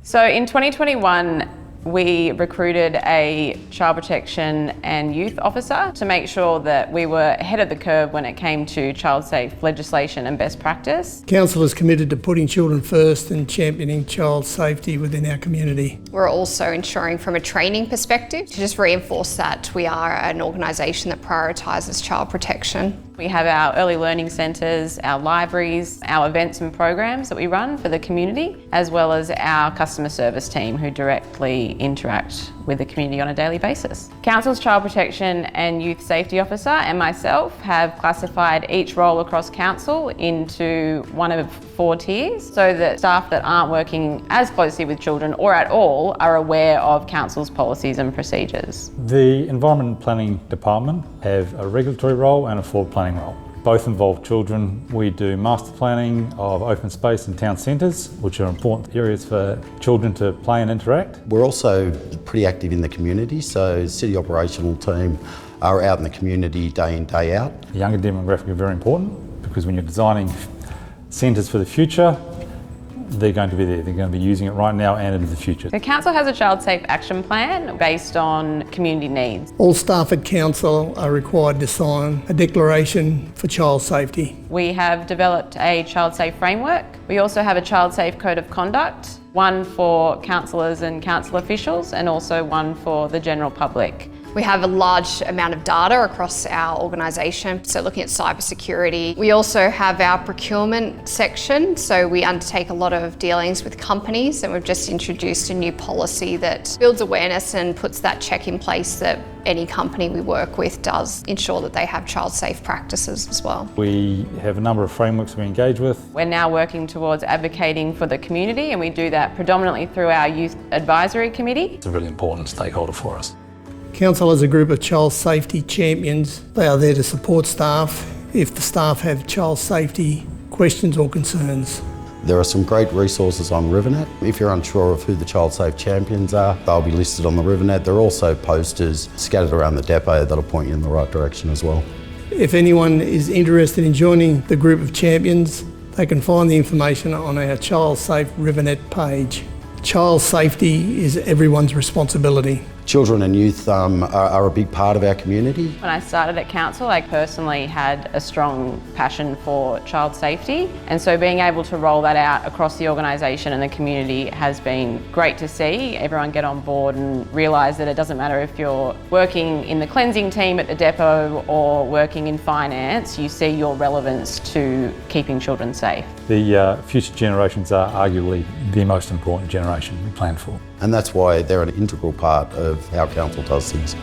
So in 2021, we recruited a child protection and youth officer to make sure that we were ahead of the curve when it came to child safe legislation and best practice. Council is committed to putting children first and championing child safety within our community. We're also ensuring from a training perspective to just reinforce that we are an organisation that prioritises child protection. We have our early learning centres, our libraries, our events and programs that we run for the community, as well as our customer service team who directly interact with the community on a daily basis. Council's Child Protection and Youth Safety Officer and myself have classified each role across Council into one of 4 tiers so that staff that aren't working as closely with children or at all are aware of Council's policies and procedures. The Environment and Planning Department have a regulatory role and a forward planning role. Both involve children. We do master planning of open space and town centres, which are important areas for children to play and interact. We're also pretty active in the community, so City Operational Team are out in the community day in, day out. The younger demographic are very important because when you're designing centres for the future, they're going to be there. They're going to be using it right now and into the future. The Council has a Child Safe Action Plan based on community needs. All staff at Council are required to sign a declaration for child safety. We have developed a Child Safe Framework. We also have a Child Safe Code of Conduct, one for councillors and council officials and also one for the general public. We have a large amount of data across our organisation, so looking at cybersecurity. We also have our procurement section, so we undertake a lot of dealings with companies, and we've just introduced a new policy that builds awareness and puts that check in place that any company we work with does ensure that they have child safe practices as well. We have a number of frameworks we engage with. We're now working towards advocating for the community, and we do that predominantly through our Youth Advisory Committee. It's a really important stakeholder for us. Council has a group of child safety champions. They are there to support staff if the staff have child safety questions or concerns. There are some great resources on Rivernet. If you're unsure of who the Child Safe Champions are, they'll be listed on the Rivernet. There are also posters scattered around the depot that'll point you in the right direction as well. If anyone is interested in joining the group of champions, they can find the information on our Child Safe Rivernet page. Child safety is everyone's responsibility. Children and youth are a big part of our community. When I started at Council, I personally had a strong passion for child safety, and so being able to roll that out across the organisation and the community has been great to see everyone get on board and realise that it doesn't matter if you're working in the cleansing team at the depot or working in finance, you see your relevance to keeping children safe. The future generations are arguably the most important generation we plan for. And that's why they're an integral part of how Council does things.